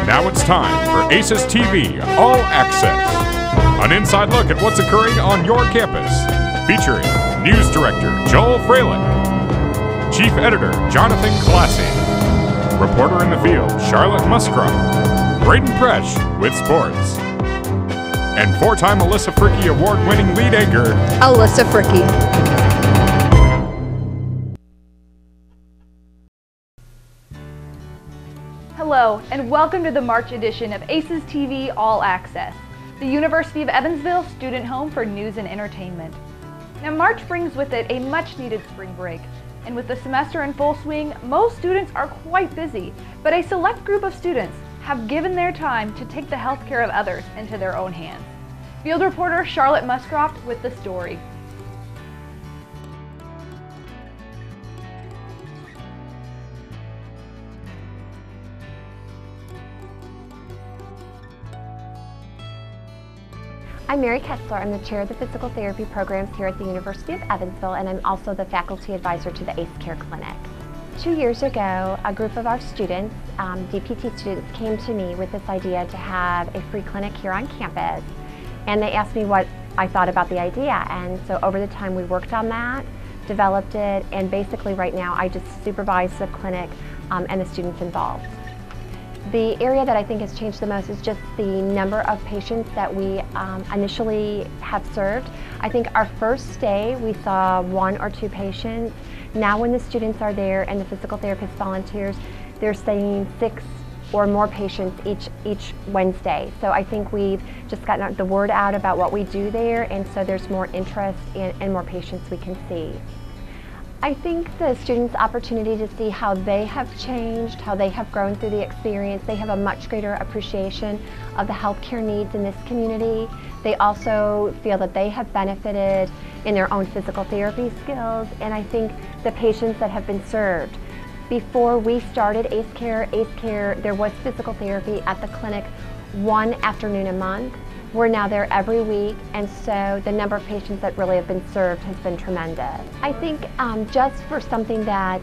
Now it's time for AcesTV All Access, an inside look at what's occurring on your campus, featuring News Director Joel Freilich, Chief Editor Jonathan Classy, Reporter in the Field Charlotte Muscroft, Braden Presh with sports, and four-time Alyssa Fricky award-winning lead anchor, Alyssa Fricky. Hello, and welcome to the March edition of AcesTV All Access, the University of Evansville student home for news and entertainment. Now, March brings with it a much-needed spring break, and with the semester in full swing, most students are quite busy, but a select group of students have given their time to take the health care of others into their own hands. Field reporter Charlotte Muscroft with the story. I'm Mary Kessler. I'm the chair of the physical therapy programs here at the University of Evansville, and I'm also the faculty advisor to the AceCare clinic. 2 years ago, a group of our students, DPT students, came to me with this idea to have a free clinic here on campus, and they asked me what I thought about the idea. And so over the time we worked on that, developed it, and basically right now I just supervise the clinic and the students involved. The area that I think has changed the most is just the number of patients that we initially have served. I think our first day we saw 1 or 2 patients. Now when the students are there and the physical therapist volunteers, they're seeing 6 or more patients each Wednesday. So I think we've just gotten the word out about what we do there, and so there's more interest and more patients we can see. I think the students' opportunity to see how they have changed, how they have grown through the experience, they have a much greater appreciation of the healthcare needs in this community. They also feel that they have benefited in their own physical therapy skills, and I think the patients that have been served. Before we started AceCare, there was physical therapy at the clinic 1 afternoon a month. We're now there every week, and so the number of patients that really have been served has been tremendous. I think just for something that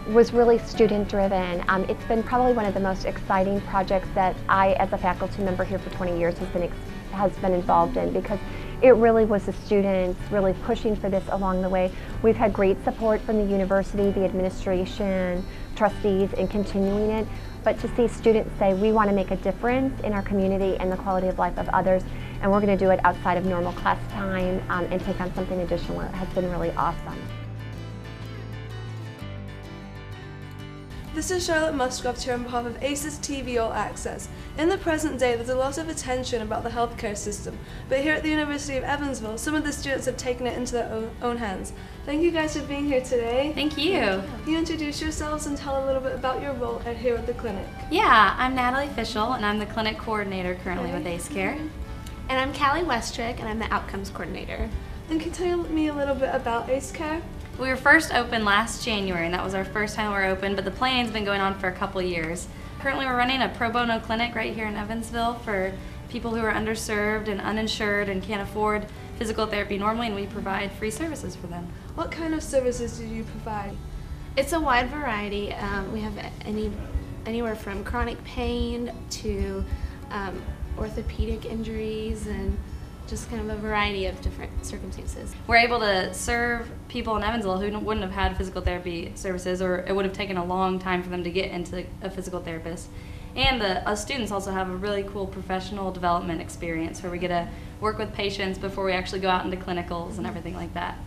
was really student-driven, it's been probably one of the most exciting projects that I, as a faculty member here for 20 years, has been involved in, because it really was the students really pushing for this along the way. We've had great support from the university, the administration, trustees in continuing it. But to see students say, we want to make a difference in our community and the quality of life of others, and we're going to do it outside of normal class time and take on something additional, has been really awesome. This is Charlotte Muscroft here on behalf of AcesTV All Access. In the present day, there's a lot of attention about the healthcare system, but here at the University of Evansville, some of the students have taken it into their own hands. Thank you guys for being here today. Thank you. Can you introduce yourselves and tell a little bit about your role here at the clinic? Yeah, I'm Natalie Fischel, and I'm the clinic coordinator currently with AceCare. And I'm Callie Westrick, and I'm the outcomes coordinator. And can you tell me a little bit about AceCare? We were first open last January, and that was our first time we were open, but the planning's been going on for a couple of years. Currently we're running a pro bono clinic right here in Evansville for people who are underserved and uninsured and can't afford physical therapy normally, and we provide free services for them. What kind of services do you provide? It's a wide variety. We have anywhere from chronic pain to orthopedic injuries and just kind of a variety of different circumstances. We're able to serve people in Evansville who wouldn't have had physical therapy services, or it would have taken a long time for them to get into a physical therapist. And the students also have a really cool professional development experience where we get to work with patients before we actually go out into clinicals and everything like that.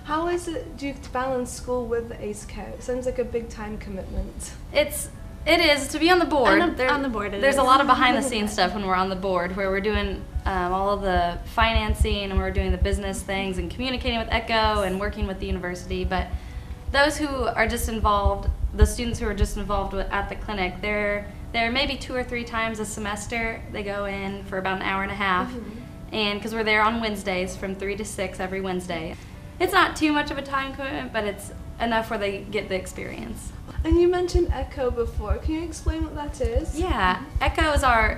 How is it, do you balance school with the AceCare? It sounds like a big time commitment. It is to be on the board. On the board, there's a lot of behind-the-scenes stuff when we're on the board, where we're doing all of the financing, and we're doing the business things and communicating with ECHO and working with the university. But those who are just involved, the students who are just involved at the clinic, they're maybe 2 or 3 times a semester. They go in for about an hour and a half, and because we're there on Wednesdays from 3 to 6 every Wednesday. It's not too much of a time commitment, but it's enough where they get the experience. And you mentioned ECHO before. Can you explain what that is? Yeah, ECHO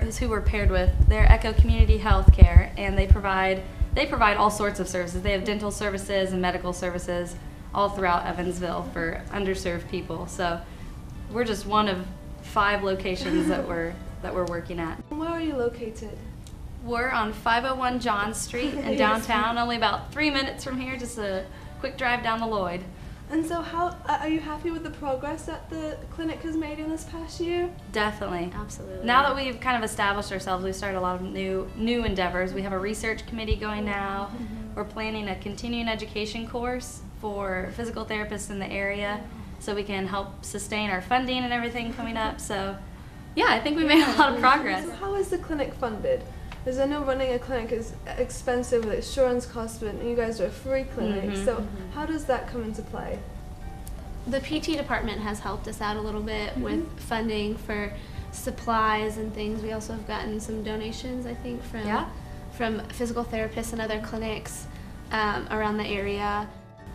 is who we're paired with. They're ECHO Community Healthcare, and they provide all sorts of services. They have dental services and medical services all throughout Evansville for underserved people. So we're just one of 5 locations that we're working at. Where are you located? We're on 501 John Street in downtown, only about 3 minutes from here, just a quick drive down the Lloyd. And so how are you happy with the progress that the clinic has made in this past year? Definitely. Absolutely. Now that we've kind of established ourselves, we've started a lot of new endeavors. We have a research committee going now. We're planning a continuing education course for physical therapists in the area so we can help sustain our funding and everything coming up. So yeah, I think we made a lot of progress. So how is the clinic funded? Because I know running a clinic is expensive with insurance costs, but you guys are a free clinic. So how does that come into play? The PT department has helped us out a little bit with funding for supplies and things. We also have gotten some donations, I think, from physical therapists and other clinics around the area.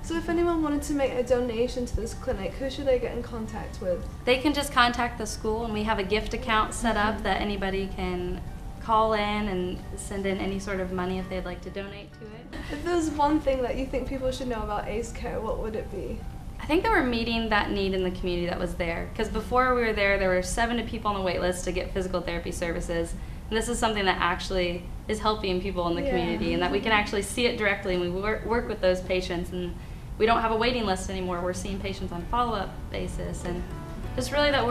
So if anyone wanted to make a donation to this clinic, who should they get in contact with? They can just contact the school, and we have a gift account set up that anybody can call in and send in any sort of money if they'd like to donate to it. If there's one thing that you think people should know about AceCare, what would it be? I think that we're meeting that need in the community that was there. Because before we were there were 70 people on the wait list to get physical therapy services. And this is something that actually is helping people in the community, and that we can actually see it directly, and we work with those patients. And we don't have a waiting list anymore. We're seeing patients on follow-up basis. And just really that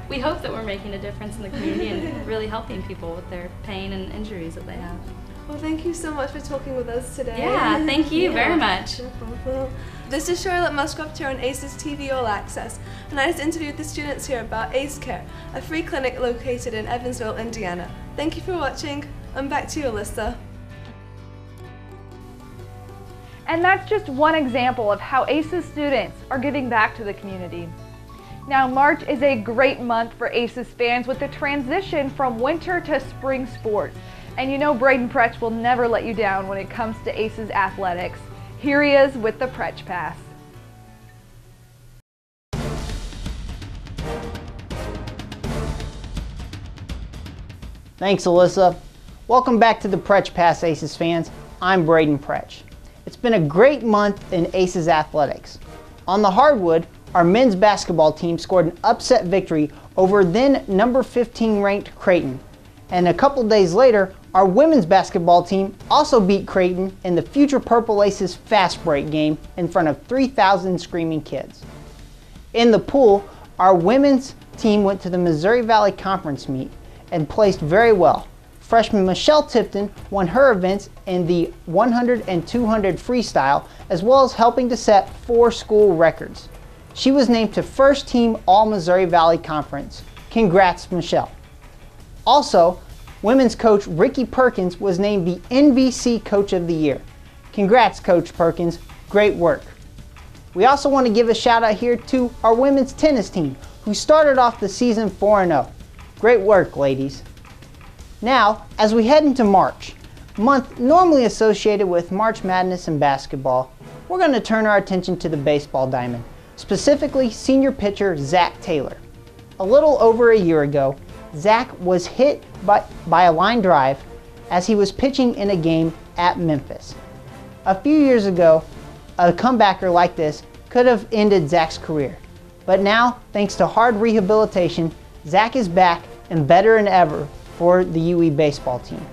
we hope that we're making a difference in the community and really helping people with their pain and injuries that they have. Well, thank you so much for talking with us today. Yeah, thank you very much. No problem. This is Charlotte Muscroft here on AcesTV All Access, and I just interviewed the students here about AceCare, a free clinic located in Evansville, Indiana. Thank you for watching, and back to you, Alyssa. And that's just one example of how ACES students are giving back to the community. Now, March is a great month for ACES fans with the transition from winter to spring sports. And you know Braden Pretch will never let you down when it comes to ACES athletics. Here he is with the Pretch Pass. Thanks, Alyssa. Welcome back to the Pretch Pass, ACES fans. I'm Braden Pretch. It's been a great month in ACES athletics. On the hardwood, our men's basketball team scored an upset victory over then number 15 ranked Creighton. And a couple days later, our women's basketball team also beat Creighton in the Future Purple Aces fast break game in front of 3,000 screaming kids. In the pool, our women's team went to the Missouri Valley Conference meet and placed very well. Freshman Michelle Tipton won her events in the 100 and 200 freestyle, as well as helping to set 4 school records. She was named to first team All-Missouri Valley Conference. Congrats, Michelle. Also, women's coach Ricky Perkins was named the NVC Coach of the Year. Congrats, Coach Perkins. Great work. We also want to give a shout out here to our women's tennis team, who started off the season 4-0. Great work, ladies. Now, as we head into March, a month normally associated with March Madness and basketball, we're going to turn our attention to the baseball diamond, specifically senior pitcher Zach Taylor. A little over a year ago, Zach was hit by a line drive as he was pitching in a game at Memphis. A few years ago, a comebacker like this could have ended Zach's career. But now, thanks to hard rehabilitation, Zach is back and better than ever for the UE baseball team.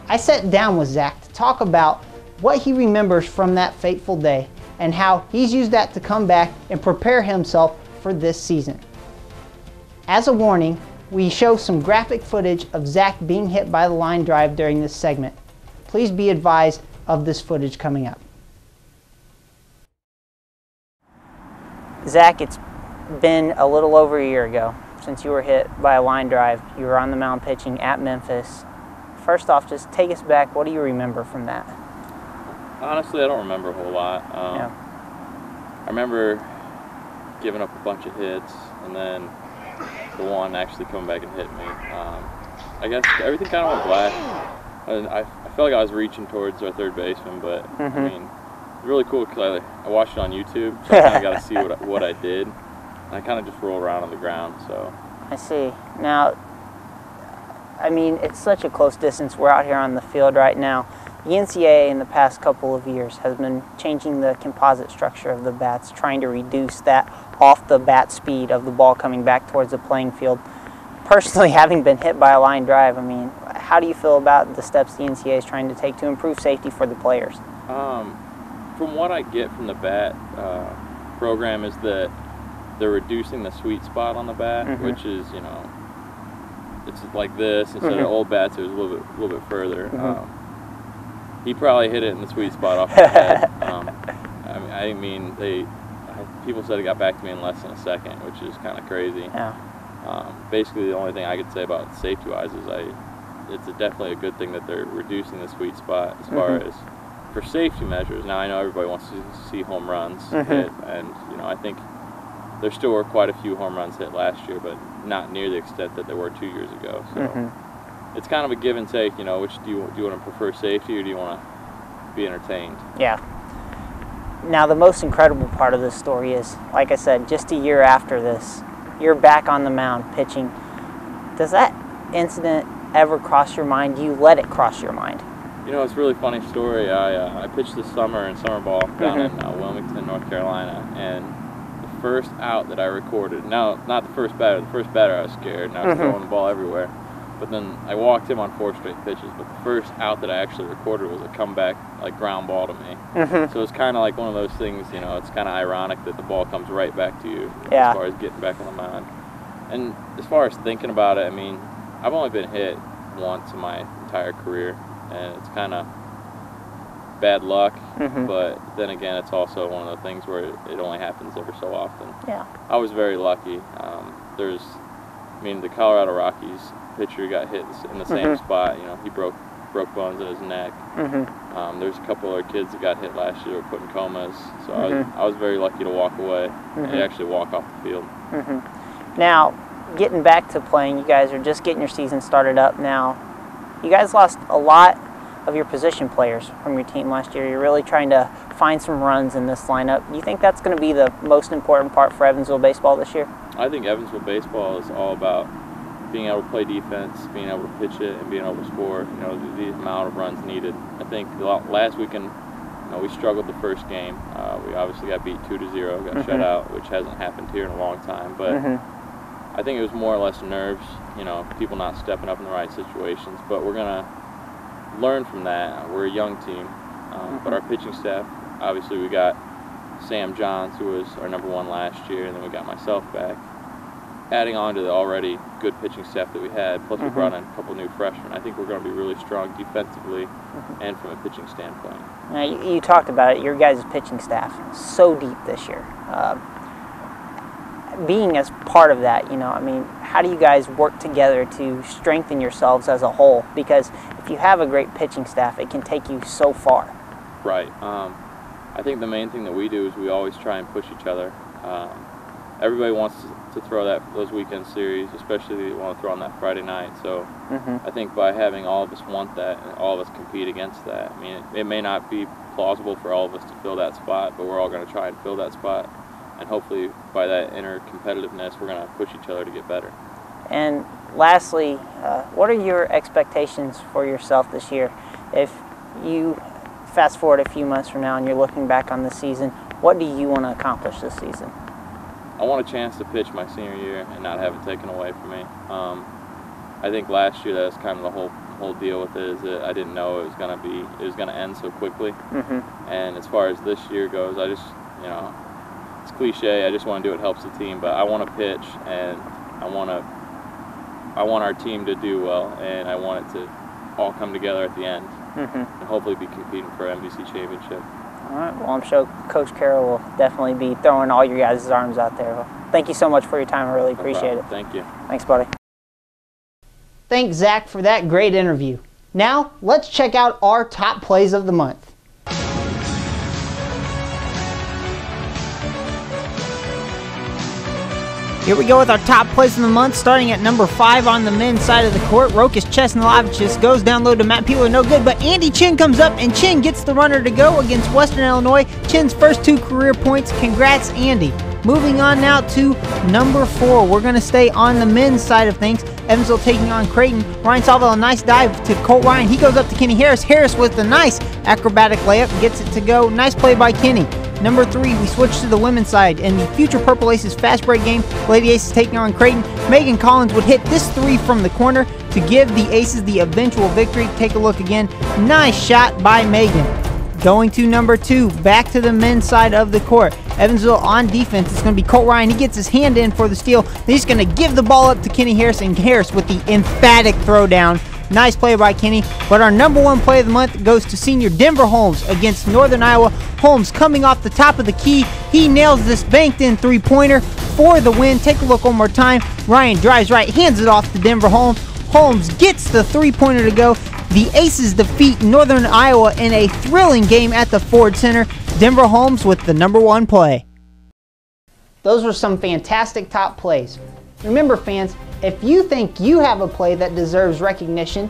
I sat down with Zach to talk about what he remembers from that fateful day and how he's used that to come back and prepare himself for this season. As a warning, we show some graphic footage of Zach being hit by the line drive during this segment. Please be advised of this footage coming up. Zach, it's been a little over a year ago since you were hit by a line drive. You were on the mound pitching at Memphis. First off, just take us back. What do you remember from that? Honestly, I don't remember a whole lot. I remember giving up a bunch of hits, and then the one actually coming back and hit me. I guess everything kind of went black. I felt like I was reaching towards our third baseman, but I mean, it's really cool because I watched it on YouTube, so I kind of got to see what I did. And I kind of just roll around on the ground. So I see. Now, I mean, it's such a close distance. We're out here on the field right now. The NCAA in the past couple of years has been changing the composite structure of the bats, trying to reduce that off-the-bat speed of the ball coming back towards the playing field. Personally, having been hit by a line drive, I mean, how do you feel about the steps the NCAA is trying to take to improve safety for the players? From what I get from the bat program is that they're reducing the sweet spot on the bat, which is, you know, it's like this instead of old bats. It was a little bit further. He probably hit it in the sweet spot off the head. I mean, people said it got back to me in less than a second, which is kind of crazy. Yeah. Basically, the only thing I could say about safety-wise is it's definitely a good thing that they're reducing the sweet spot as far as for safety measures. Now, I know everybody wants to see home runs hit, and you know, I think there still were quite a few home runs hit last year, but not near the extent that there were 2 years ago. So it's kind of a give and take. You know, which do you want to prefer, safety, or do you want to be entertained? Yeah. Now, the most incredible part of this story is, like I said, just a year after this, you're back on the mound pitching. Does that incident ever cross your mind? Do you let it cross your mind? You know, it's a really funny story. I pitched this summer in summer ball down in Wilmington, North Carolina, and the first out that I recorded, no, not the first batter I was scared, and I was throwing the ball everywhere. But then I walked him on 4 straight pitches, but the first out that I actually recorded was a comeback, like, ground ball to me. So it's kind of like one of those things, you know, it's kind of ironic that the ball comes right back to you as far as getting back on the mound. And as far as thinking about it, I mean, I've only been hit once in my entire career, and it's kind of bad luck, but then again, it's also one of the things where it only happens every so often. Yeah. I was very lucky. The Colorado Rockies pitcher got hit in the same spot. You know, he broke bones in his neck. There's a couple other kids that got hit last year, were put in comas. So I was very lucky to walk away and actually walk off the field. Now, getting back to playing, you guys are just getting your season started up now. You guys lost a lot of your position players from your team last year. You're really trying to find some runs in this lineup. Do you think that's going to be the most important part for Evansville baseball this year? I think Evansville baseball is all about being able to play defense, being able to pitch it, and being able to score. You know, the amount of runs needed. I think last weekend, you know, we struggled the first game. We obviously got beat 2-0, got shut out, which hasn't happened here in a long time. But I think it was more or less nerves. You know, people not stepping up in the right situations. But we're gonna learn from that. We're a young team, but our pitching staff, obviously, we got Sam Johns, who was our #1 last year, and then we got myself back. Adding on to the already good pitching staff that we had, plus we brought in a couple new freshmen. I think we're going to be really strong defensively and from a pitching standpoint. Now, you talked about it, your guys' pitching staff, so deep this year. Being as part of that, you know, I mean, how do you guys work together to strengthen yourselves as a whole? Because if you have a great pitching staff, it can take you so far. Right. I think the main thing that we do is we always try and push each other. Everybody wants to throw those weekend series, especially they want to throw on that Friday night. So I think by having all of us want that and all of us compete against that, I mean, it may not be plausible for all of us to fill that spot, but we're all going to try and fill that spot. And hopefully by that inner competitiveness, we're going to push each other to get better. And lastly, what are your expectations for yourself this year? If you fast forward a few months from now and you're looking back on the season, what do you want to accomplish this season? I want a chance to pitch my senior year and not have it taken away from me. I think last year that was kind of the whole deal with it, is that I didn't know it was going to end so quickly. And as far as this year goes, I just, you know, it's cliche, I just want to do what helps the team, but I want to pitch, and I want our team to do well, and I want it to all come together at the end and hopefully be competing for an MVC championship. All right, well, I'm sure Coach Carroll will definitely be throwing all your guys' arms out there. Well, thank you so much for your time. I really appreciate it. Thank you. Thanks, buddy. Thanks, Zach, for that great interview. Now, let's check out our top plays of the month. Here we go with our top plays of the month, starting at number 5 on the men's side of the court. Rokas Chesnalavichus goes down low to Matt Peeler, no good, but Andy Chin comes up, and Chin gets the runner to go against Western Illinois. Chin's first 2 career points. Congrats, Andy. Moving on now to number 4. We're going to stay on the men's side of things. Evansville taking on Creighton. Ryan Salville, a nice dive to Colt Ryan. He goes up to Kenny Harris. Harris with the nice acrobatic layup, gets it to go. Nice play by Kenny. Number 3, we switch to the women's side. In the future Purple Aces fast break game, Lady Aces taking on Creighton. Megan Collins would hit this 3 from the corner to give the Aces the eventual victory. Take a look again. Nice shot by Megan. Going to number 2, back to the men's side of the court. Evansville on defense. It's going to be Colt Ryan. He gets his hand in for the steal. Then he's going to give the ball up to Kenny Harris, and Harris with the emphatic throwdown. Nice play by Kenny. But our number 1 play of the month goes to senior Denver Holmes against Northern Iowa. Holmes coming off the top of the key. He nails this banked-in three-pointer for the win. Take a look one more time. Ryan drives right, hands it off to Denver Holmes. Holmes gets the three-pointer to go. The Aces defeat Northern Iowa in a thrilling game at the Ford Center. Denver Holmes with the number 1 play. Those were some fantastic top plays. Remember, fans, if you think you have a play that deserves recognition,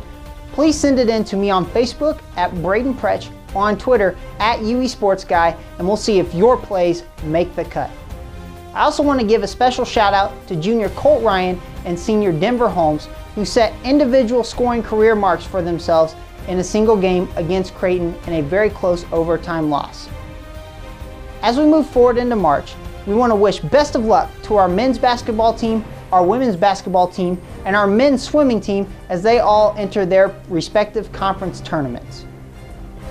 please send it in to me on Facebook at Braden Pretch or on Twitter at UE Sports Guy, and we'll see if your plays make the cut. I also want to give a special shout out to junior Colt Ryan and senior Denver Holmes, who set individual scoring career marks for themselves in a single game against Creighton in a very close overtime loss. As we move forward into March, we want to wish best of luck to our men's basketball team, our women's basketball team, and our men's swimming team as they all enter their respective conference tournaments.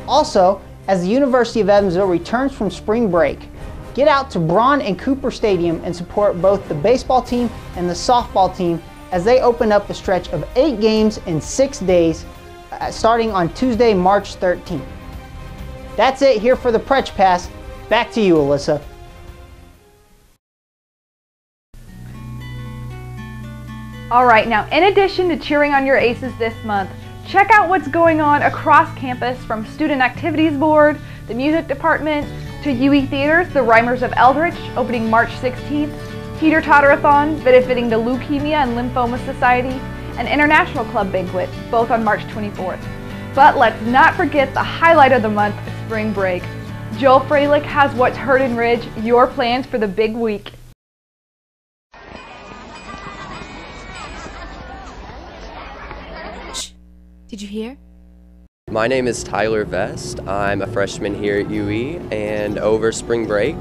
Also, as the University of Evansville returns from spring break, get out to Braun and Cooper Stadium and support both the baseball team and the softball team as they open up a stretch of 8 games in 6 days, starting on Tuesday, March 13th. That's it here for the Pretch Pass. Back to you, Alyssa. Alright, now in addition to cheering on your Aces this month, check out what's going on across campus, from Student Activities Board, the Music Department, to UE Theaters, The Rhymers of Eldritch, opening March 16th, Teeter Totterathon, benefiting the Leukemia and Lymphoma Society, and International Club Banquet, both on March 24th. But let's not forget the highlight of the month, spring break. Joel Freilich has what's heard in Ridge, your plans for the big week. Did you hear? My name is Tyler Vest. I'm a freshman here at UE, and over spring break,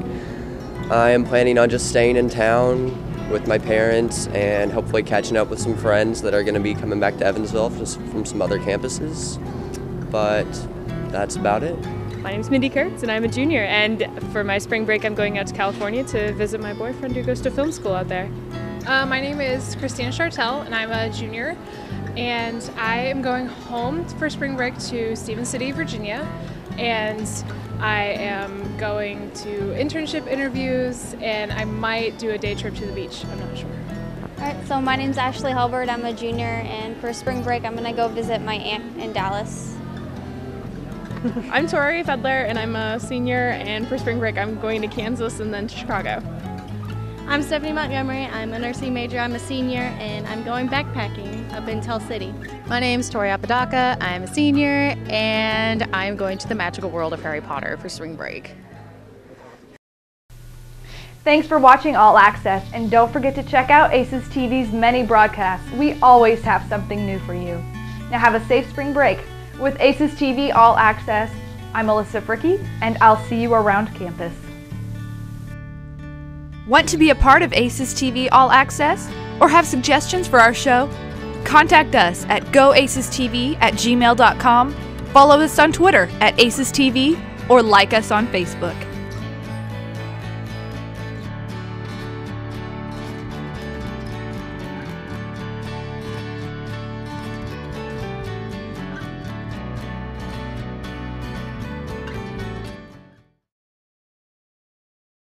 I am planning on just staying in town with my parents and hopefully catching up with some friends that are going to be coming back to Evansville from some other campuses. But that's about it. My name is Mindy Kurtz, and I'm a junior, and for my spring break I'm going out to California to visit my boyfriend who goes to film school out there. My name is Christina Chartel, and I'm a junior, and I am going home for spring break to Stevens City, Virginia, and I am going to internship interviews, and I might do a day trip to the beach. I'm not sure. Alright, so my name's Ashley Halbert. I'm a junior, and for spring break I'm going to go visit my aunt in Dallas. I'm Tori Fedler, and I'm a senior, and for spring break I'm going to Kansas and then to Chicago. I'm Stephanie Montgomery. I'm a nursing major. I'm a senior, and I'm going backpacking up in Tell City. My name's Tori Apodaca. I'm a senior, and I'm going to the magical world of Harry Potter for spring break. Thanks for watching All Access, and don't forget to check out Aces TV's many broadcasts. We always have something new for you. Now have a safe spring break. With Aces TV All Access, I'm Alyssa Fricky, and I'll see you around campus. Want to be a part of Aces TV All Access? Or have suggestions for our show? Contact us at goacestv@gmail.com, follow us on Twitter at AcesTV, or like us on Facebook.